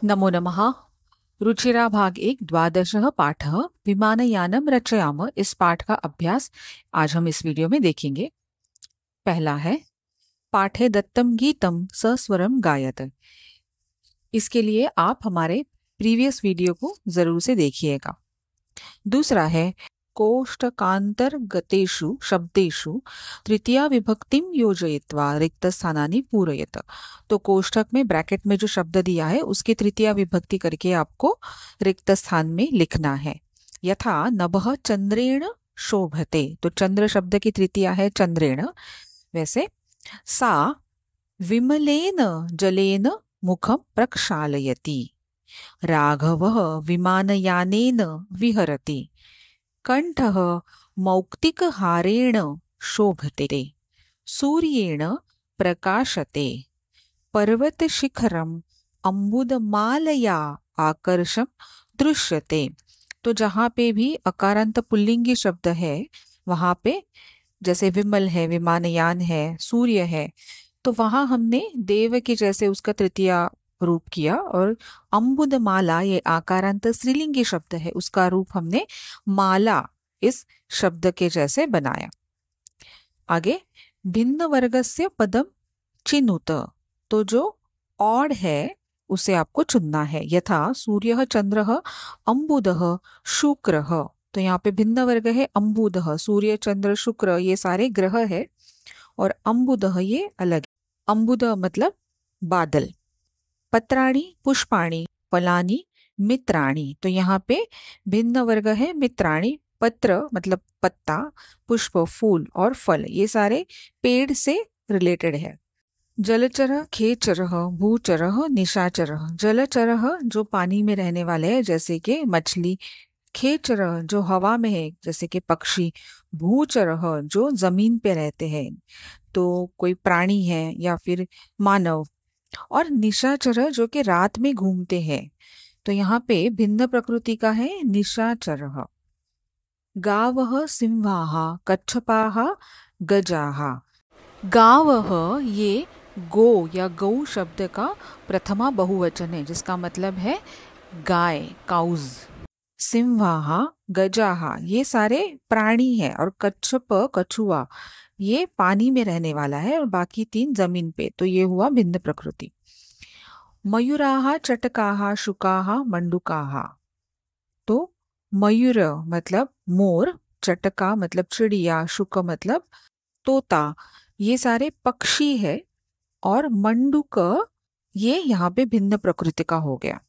नमो नमः। रुचिरा भाग एक द्वादशः पाठः विमानयानं रचयाम। इस पाठ का अभ्यास आज हम इस वीडियो में देखेंगे। पहला है पाठे दत्तम गीतम सस्वरम गायत। इसके लिए आप हमारे प्रीवियस वीडियो को जरूर से देखिएगा। दूसरा है कोष्टकांतर्गतेषु शब्देषु तृतीया विभक्तिम योजयित्वा रिक्त स्थानानि पूरयत। तो कोष्टक में ब्रैकेट में जो शब्द दिया है उसकी तृतीया विभक्ति करके आपको रिक्त स्थान में लिखना है। यथा नभः चंद्रेण शोभते, तो चंद्र शब्द की तृतीया है चंद्रेण। वैसे सा विमलेन जलेन मुखं प्रक्षालयति, राघवः विमानयानेन विहरति, कंठः मौक्तिकहारेण शोभते, सूर्येण प्रकाशते, पर्वतशिखरम अम्बुदमालया आकर्षम दृश्यते। तो जहाँ पे भी अकारांत पुल्लिंगी शब्द है वहां पे जैसे विमल है, विमानयान है, सूर्य है, तो वहां हमने देव के जैसे उसका तृतीया रूप किया, और अम्बुदमाला ये आकारांत स्त्रीलिंगी शब्द है, उसका रूप हमने माला इस शब्द के जैसे बनाया। आगे भिन्न वर्गस्य पदम चिनुत, तो जो ऑड है उसे आपको चुनना है। यथा सूर्य चंद्र अम्बुद शुक्र, तो यहाँ पे भिन्न वर्ग है अम्बुद, सूर्य चंद्र शुक्र ये सारे ग्रह है, और अम्बुद ये अलग। अम्बुद मतलब बादल। पत्राणि पुष्पाणि फलानि मित्राणि, तो यहाँ पे भिन्न वर्ग है मित्राणि। पत्र मतलब पत्ता, पुष्प फूल, और फल ये सारे पेड़ से रिलेटेड है। जलचर खेचर भूचर निशाचर। जलचर जो पानी में रहने वाले हैं जैसे कि मछली, खेचर जो हवा में है जैसे कि पक्षी, भूचर जो जमीन पे रहते हैं तो कोई प्राणी है या फिर मानव, और निशाचर जो कि रात में घूमते हैं। तो यहाँ पे भिन्न प्रकृति का है निशाचर। गावः सिंहाः कच्छपाः गजाः। गावः ये गो या गौ शब्द का प्रथमा बहुवचन है जिसका मतलब है गाय, काउज। सिंहाः गजाः ये सारे प्राणी है, और कच्छप कछुआ ये पानी में रहने वाला है, और बाकी तीन जमीन पे, तो ये हुआ भिन्न प्रकृति। मयूराः चटकाः शुकाः मंडूकाः। तो मयूर मतलब मोर, चटका मतलब चिड़िया, शुक मतलब तोता, ये सारे पक्षी है, और मंडूक ये यहाँ पे भिन्न प्रकृति का हो गया।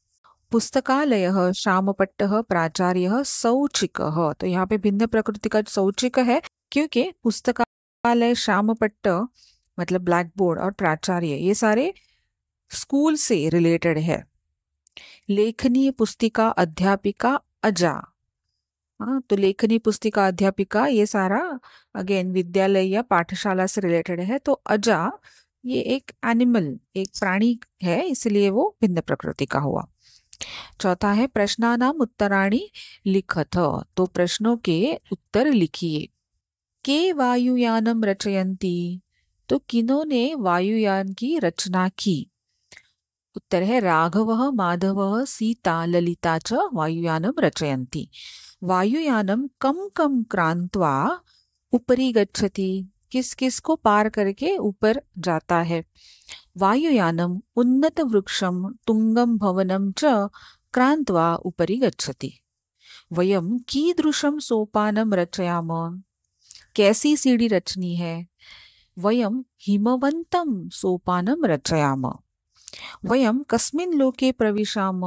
पुस्तकालयः श्यामपट्टः प्राचार्यः सौचिकः, तो यहाँ पे भिन्न प्रकृति का सौचिक है क्योंकि पुस्तकालय श्यामपट्ट मतलब ब्लैक बोर्ड, और प्राचार्य ये सारे स्कूल से रिलेटेड है। लेखनी पुस्तिका अध्यापिका अजा, हाँ तो लेखनी पुस्तिका अध्यापिका ये सारा अगेन विद्यालय या पाठशाला से रिलेटेड है। तो अजा ये एक एनिमल, एक प्राणी है, इसलिए वो भिन्न प्रकृति का हुआ। चौथा है प्रश्नानाम उत्तराणि लिखत, तो प्रश्नों के उत्तर लिखिए। के वायुयानम रचयन्ति, तो किन्होंने वायुयान की रचना की। उत्तर है राघवः माधवः सीता ललिता च वायुयानम रचयन्ति। वायुयानम कम कम क्रांत्वा उपरि गच्छति, किस किस को पार करके ऊपर जाता है। वायुयानम उन्नत वृक्षम तुंगम भवनम च क्रांत्वा उपरि गच्छति। वयम कीदृशम सोपानम रचयाम, कैसी सीढ़ी रचनी है। वयम हिमवंतम सोपानम रचयाम। वयम कस्मिन् लोके प्रविशाम,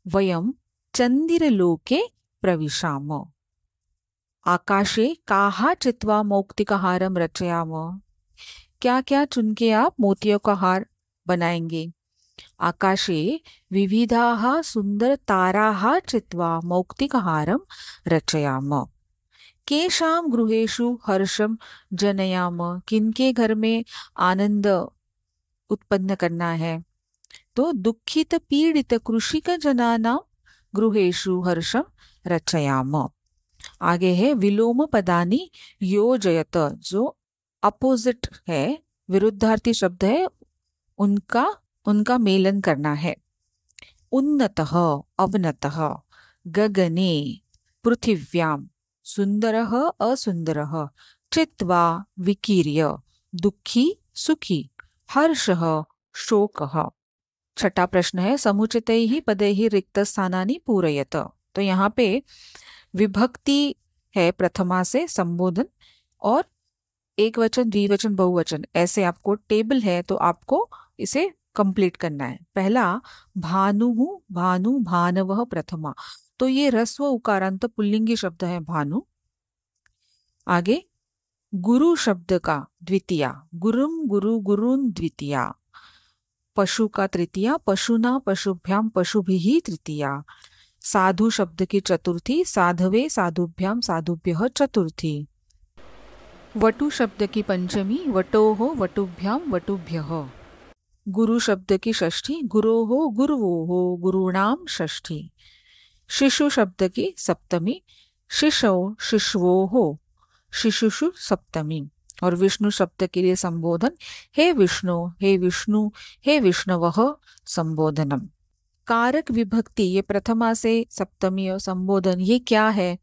वयम चंदिरलोके प्रविशाम। आकाशे काहा चित्वा मौक्तिकहारम रचयाम, क्या क्या चुन के आप मोतियों का हार बनाएंगे। आकाशे विविधाः सुंदर ताराः चित्वा मौक्तिकहारम रचयाम। केषां गृहेषु हर्षम जनयाम, किनके घर में आनंद उत्पन्न करना है। तो दुखित पीड़ित कृषिक जनानां गृहेषु हर्षम रचयाम। आगे है विलोम पदानि योजयत, जो अपोजिट है, विरुद्धार्थी शब्द है, उनका मेलन करना है। उन्नतः अवनतः, गगने पृथिव्यां, सुन्दरः असुन्दरः, चित्वा विकीर्य, दुःखी सुखी, हर्षः शोकः। छठा प्रश्न है समुचितैः पदैः रिक्तस्थानानि पूरयत। तो यहाँ पे विभक्ति है प्रथमा से संबोधन, और एक वचन द्विवचन बहुवचन ऐसे आपको टेबल है, तो आपको इसे कंप्लीट करना है। पहला भानु, भानु भानवः प्रथमा, तो ये ह्रस्व उकारांत पुल्लिंगी शब्द है भानु। आगे गुरु शब्द का द्वितीया, गुरुम गुरु गुरुन द्वितीया, पशु का तृतीया, पशुना पशुभ्याम पशुभिः तृतीया, साधु शब्द की चतुर्थी, साधवे साधुभ्याम साधुभ्यः चतुर्थी, वटु शब्द की पंचमी, वटोः वटुभ्याम वटुभ्यः, गुरु शब्द की षष्ठी, गुरोः गुरुवोः गुरूणाम षष्ठी, शिशु शब्द की सप्तमी, शिशौ शिशवोः शिशुषु सप्तमी, और विष्णु शब्द के लिए संबोधन हे विष्णु हे विष्णु हे विष्णवः संबोधनम। कारक विभक्ति ये प्रथमा से सप्तमी और संबोधन ये क्या है?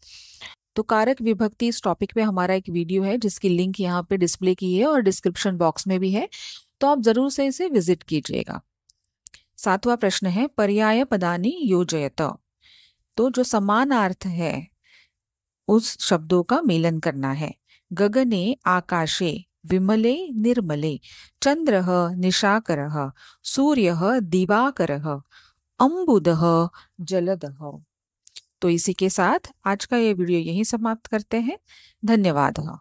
तो कारक विभक्ति इस टॉपिक पे हमारा एक वीडियो है जिसकी लिंक यहाँ पे डिस्प्ले की है और डिस्क्रिप्शन बॉक्स में भी है, तो आप जरूर से इसे विजिट कीजिएगा। सातवां प्रश्न है पर्याय पदानि योजयत। तो जो समानार्थ है उस शब्दों का मेलन करना है। गगने आकाशे, विमले निर्मले, चंद्रः निशाकरः, सूर्यः दिवाकरः, अम्बुदः जलदः। तो इसी के साथ आज का ये वीडियो यहीं समाप्त करते हैं। धन्यवाद।